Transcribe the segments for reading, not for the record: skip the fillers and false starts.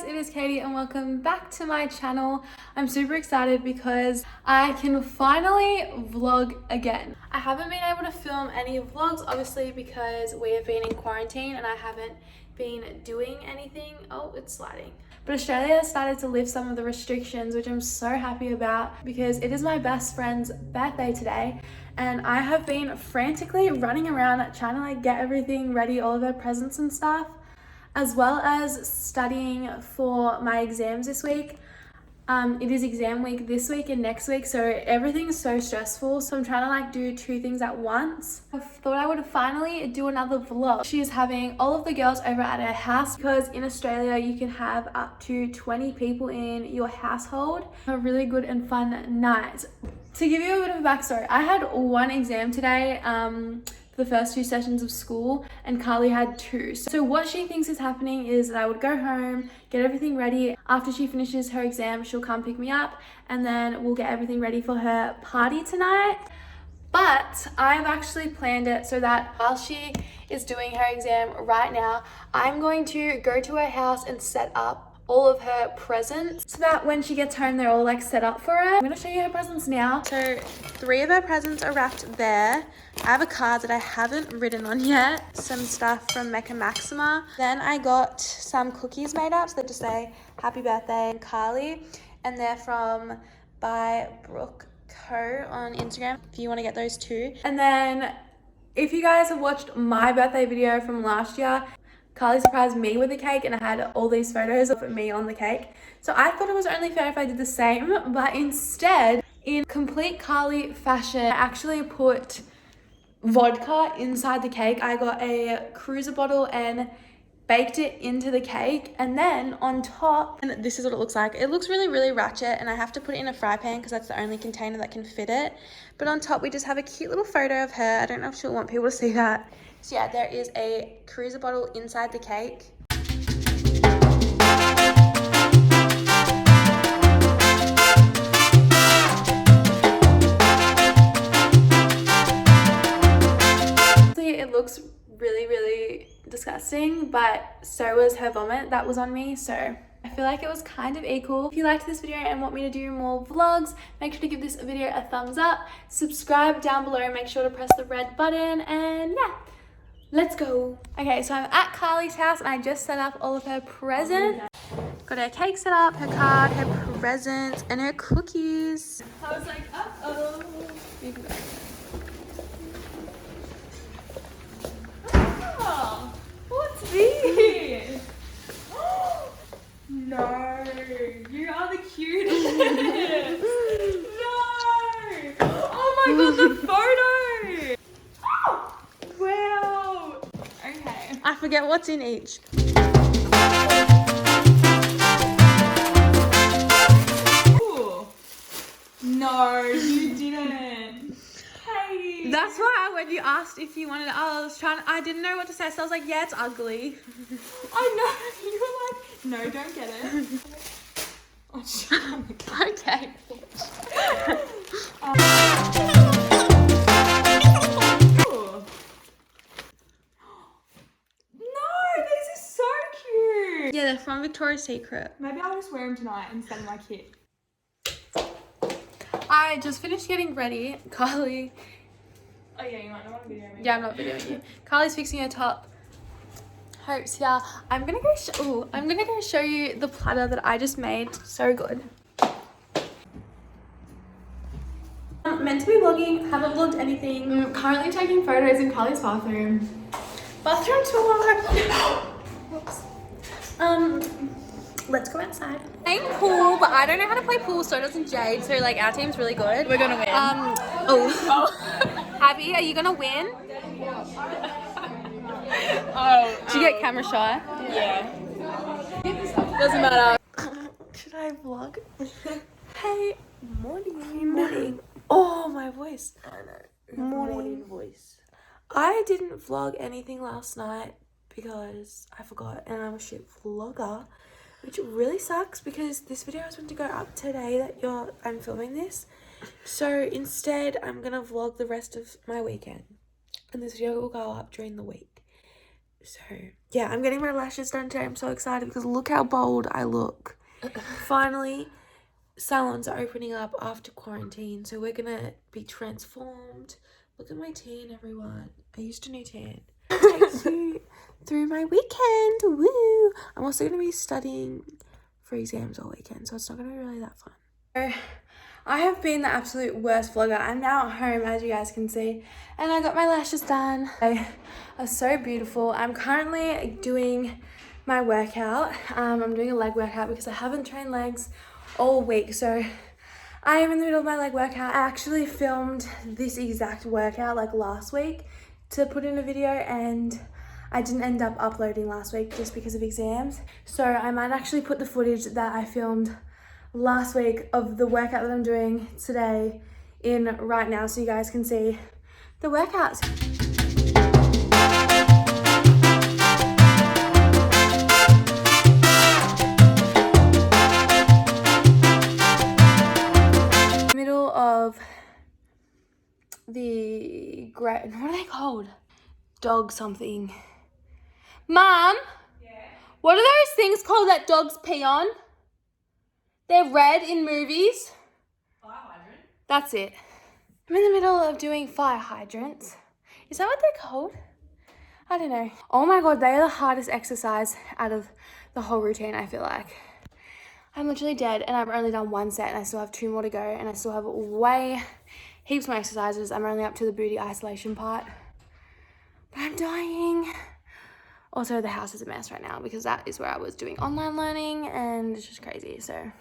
guys, it is Katie and welcome back to my channel. I'm super excited because I can finally vlog again. I haven't been able to film any vlogs obviously because we have been in quarantine and I haven't been doing anything. Oh, it's sliding. But Australia has started to lift some of the restrictions, which I'm so happy about because it is my best friend's birthday today and I have been frantically running around trying to get everything ready, all of her presents and stuff, as well as studying for my exams this week. It is exam week this week and next week, so everything's so stressful, so I'm trying to do two things at once. I thought I would finally do another vlog. She is having all of the girls over at her house because in Australia you can have up to 20 people in your household. A really good and fun night. To give you a bit of a backstory, I had one exam today, the first two sessions of school, and Carly had two. So what she thinks is happening is that I would go home, get everything ready. After she finishes her exam, she'll come pick me up and then we'll get everything ready for her party tonight. But I've actually planned it so that while she is doing her exam right now, I'm going to go to her house and set up all of her presents so that when she gets home they're all set up for her. I'm going to show you her presents now. So 3 of her presents are wrapped there. I have a card that I haven't written on yet, some stuff from Mecca Maxima. Then I got some cookies made up, so they just say happy birthday Carly, and they're from by Brooke Co on Instagram if you want to get those too. And then if you guys have watched my birthday video from last year, Carly surprised me with a cake and I had all these photos of me on the cake. So I thought it was only fair if I did the same, but instead, in complete Carly fashion, I actually put vodka inside the cake. I got a cruiser bottle and baked it into the cake, and then on top, and this is what it looks like. It looks really, really ratchet, and I have to put it in a fry pan because that's the only container that can fit it. But on top, we just have a cute little photo of her. I don't know if she'll want people to see that. So yeah, there is a cruiser bottle inside the cake. It looks really, really disgusting, but so was her vomit that was on me, so I feel like it was kind of equal. If you liked this video and want me to do more vlogs, make sure to give this video a thumbs up, subscribe down below, make sure to press the red button, and yeah, let's go. Okay, so I'm at Carly's house and I just set up all of her presents. Got her cake set up, her card, her presents, and her cookies. I was like, uh-oh. Oh, what's this? No, you are the cutest. No. Oh my god, the photo. Oh, wow. Okay. I forget what's in each. Ooh. No, you didn't. Hey. That's why when you asked if you wanted it, I didn't know what to say, so I was like, yeah, it's ugly. I know. You were like, no, don't get it. Oh, shut up. Okay. Yeah, they're from Victoria's Secret. Maybe I'll just wear them tonight instead of my kit. I just finished getting ready. Carly. Oh yeah, you might not want to video me. Yeah, I'm not videoing you. Carly's fixing her top. Hopes, yeah. I'm gonna go show you the platter that I just made. So good. I'm meant to be vlogging. Haven't vlogged anything. I'm currently taking photos in Carly's bathroom. Bathroom tour. Whoops. Let's go outside. Playing pool, but I don't know how to play pool, so doesn't Jade. So our team's really good. We're gonna win. Abby, are you gonna win? Did you get camera shy? Yeah. Doesn't matter. Should I vlog? Hey, morning. Oh, my voice. I know. Morning voice. I didn't vlog anything last night because I forgot and I'm a shit vlogger, which really sucks because this video is meant to go up today that I'm filming this. So instead I'm gonna vlog the rest of my weekend and this video will go up during the week. So yeah, I'm getting my lashes done today. I'm so excited because look how bold I look. Finally, salons are opening up after quarantine, so we're gonna be transformed. Look at my tan, everyone. I used a new tan. Takes you through my weekend. Woo! I'm also gonna be studying for exams all weekend, so it's not gonna be really that fun. So I have been the absolute worst vlogger. I'm now at home, as you guys can see, and I got my lashes done. They are so beautiful. I'm currently doing my workout. I'm doing a leg workout because I haven't trained legs all week, so I am in the middle of my leg workout. I actually filmed this exact workout like last week to put in a video, and I didn't end up uploading last week just because of exams. So I might actually put the footage that I filmed last week of the workout that I'm doing today in right now so you guys can see the workouts. Middle of the great, what are they called? Dog something. Mom? Yeah? What are those things called that dogs pee on? They're red in movies. Fire hydrant? That's it. I'm in the middle of doing fire hydrants. Is that what they're called? I don't know. Oh my god, they are the hardest exercise out of the whole routine, I feel like. I'm literally dead and I've only done one set and I still have 2 more to go and I still have heaps more exercises. I'm only up to the booty isolation part. But I'm dying. Also, the house is a mess right now because that is where I was doing online learning and it's just crazy, so.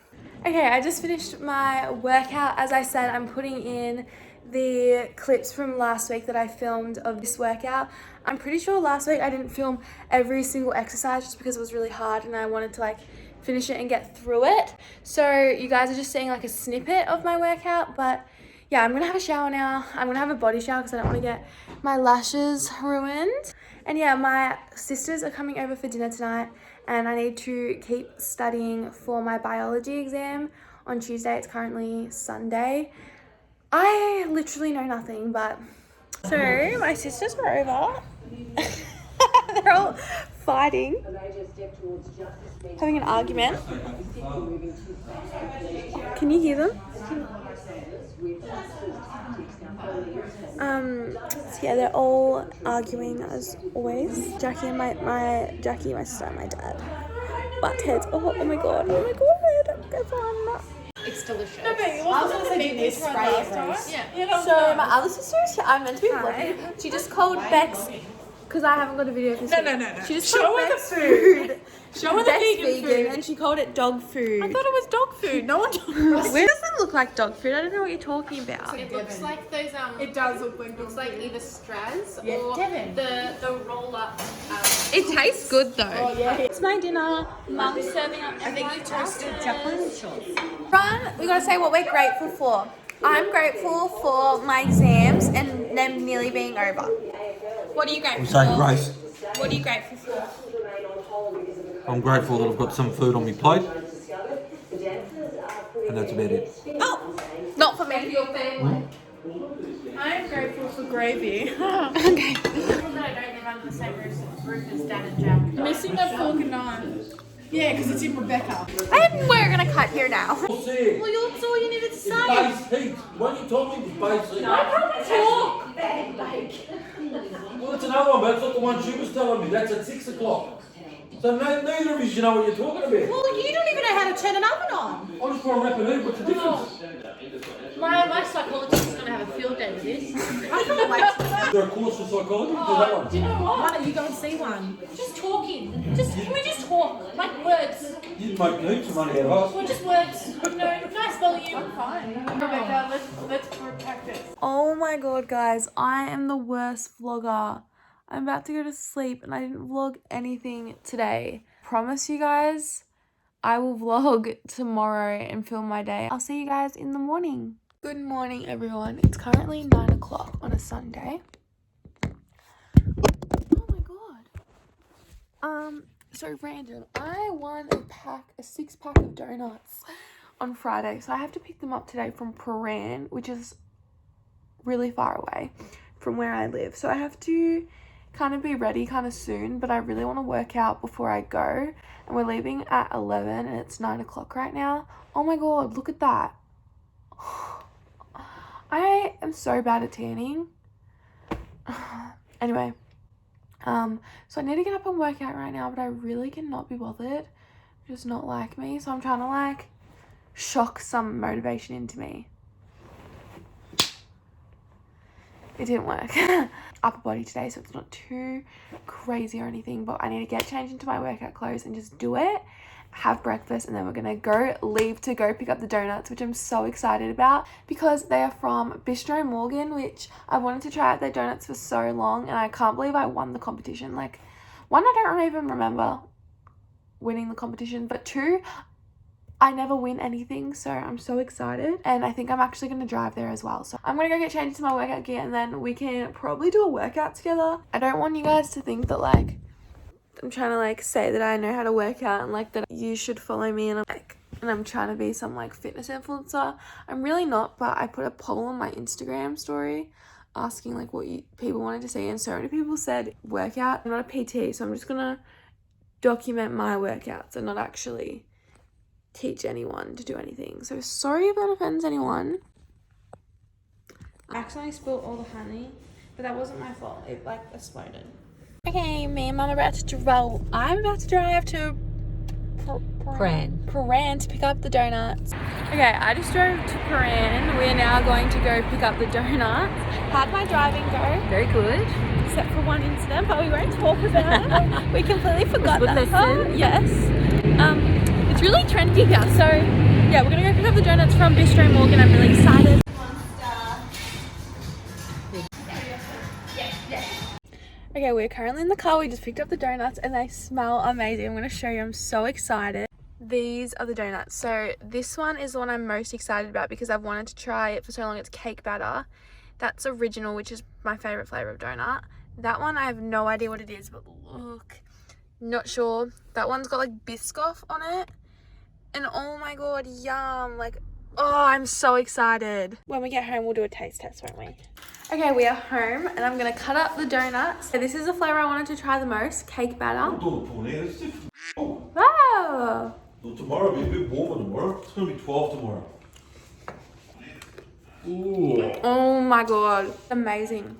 Okay, I just finished my workout. As I said, I'm putting in the clips from last week that I filmed of this workout. I'm pretty sure last week I didn't film every single exercise just because it was really hard and I wanted to like finish it and get through it. So you guys are just seeing like a snippet of my workout, but yeah, I'm gonna have a shower now. I'm gonna have a body shower because I don't want to get my lashes ruined. And yeah, my sisters are coming over for dinner tonight and I need to keep studying for my biology exam on Tuesday. It's currently Sunday. I literally know nothing, but... So, my sisters are over. They're all fighting, having an argument. Can you hear them? So yeah, they're all arguing as always. Jackie, my sister, and my dad. Butt heads. Oh my god, go fun. It's delicious. No, but it wasn't going to be this spray Yeah. So my other sister, I'm meant to be vlogging. She just called Bex, because I haven't got a video of this. No. She just Show called her Bex the food. Show her the Bex vegan food. and she called it dog food. I thought it was dog food. No one told us. Where does that look like dog food? I don't know what you're talking about. It looks like those It does look like looks like either Straz Yeah, or Devon. the roll up. It tastes good though. Oh, yeah. It's my dinner. Mum's serving up. I think you toasted chocolate. Run, we gotta say what we're grateful for. I'm grateful for my exams and them nearly being over. What are you grateful I'm saying for? grace. What are you grateful for? I'm grateful that I've got some food on my plate. And that's about it. Oh, not for me. I'm grateful for gravy. Okay. That I don't live under the same roof as Dan and Jack. Missing a fork and knife. Yeah, because it's in Rebecca. We're gonna cut here now. Well, that's all you needed to say. Base heat. When you told me it was base heat. I can't talk. Well, it's another one, but it's not the one she was telling me. That's at 6 o'clock. So neither of you know what you're talking about. Well, you don't even know how to turn an oven on. I just want to wrap it in. What's the difference? My psychologist is going to have a field day with this. I can't wait. Is there a course for psychology? Do that one. Do you know what? Why don't you go and see one? Just talking. Can we just talk? Like words. You'd make heaps of money out of us. Well, just words. No, nice volume. Fine. Rebecca, let's practice. Oh my god, guys, I am the worst vlogger. I'm about to go to sleep and I didn't vlog anything today. Promise you guys, I will vlog tomorrow and film my day. I'll see you guys in the morning. Good morning, everyone. It's currently 9 o'clock on a Sunday. Oh my god. So random. I won a 6-pack of donuts on Friday. So I have to pick them up today from Paran, which is really far away from where I live. So I have to kind of be ready kind of soon, but I really want to work out before I go. And we're leaving at 11 and it's 9 o'clock right now. Oh my god, look at that. I am so bad at tanning. Anyway, so I need to get up and work out right now, but I really cannot be bothered. Just not like me. So I'm trying to like shock some motivation into me. It didn't work. Upper body today, so it's not too crazy or anything, but I need to get changed into my workout clothes and just do it, have breakfast, and then we're gonna leave to go pick up the donuts, which I'm so excited about because they are from Bistro Morgan, which I wanted to try out their donuts for so long, and I can't believe I won the competition. Like, one, I don't even remember winning the competition, but two, I never win anything, so I'm so excited. And I think I'm actually going to drive there as well. So I'm going to go get changed into my workout gear and then we can probably do a workout together. I don't want you guys to think that like I'm trying to like say that I know how to work out and like that you should follow me and I'm trying to be some like fitness influencer. I'm really not, but I put a poll on my Instagram story asking like what people wanted to see, and so many people said workout. I'm not a PT, so I'm just going to document my workouts and not actually teach anyone to do anything. So sorry if that offends anyone. I accidentally spilled all the honey, but that wasn't my fault. It like exploded. Okay, me and Mum are about to drive. I'm about to drive to Paran to pick up the donuts. Okay, I just drove to Paran. We are now going to go pick up the donuts. How'd my driving go? Very good. Except for one incident, but we won't talk about it. We completely forgot Good that part. lesson. Yes. It's really trendy here, so yeah, we're gonna go pick up the donuts from Bistro Morgan. I'm really excited. Okay, we're currently in the car. We just picked up the donuts and they smell amazing. I'm gonna show you. I'm so excited. These are the donuts. So this one is the one I'm most excited about because I've wanted to try it for so long. It's cake batter. That's original, which is my favorite flavor of donut. That one, I have no idea what it is, but look, not sure. That one's got like Biscoff on it. And oh my god, yum. Like, oh, I'm so excited. When we get home, we'll do a taste test, won't we? Okay, we are home and I'm gonna cut up the donuts. So this is the flavor I wanted to try the most, cake batter. Wow. No, tomorrow will be a bit warmer tomorrow. It's going to be 12 tomorrow. Ooh. Oh my god, amazing.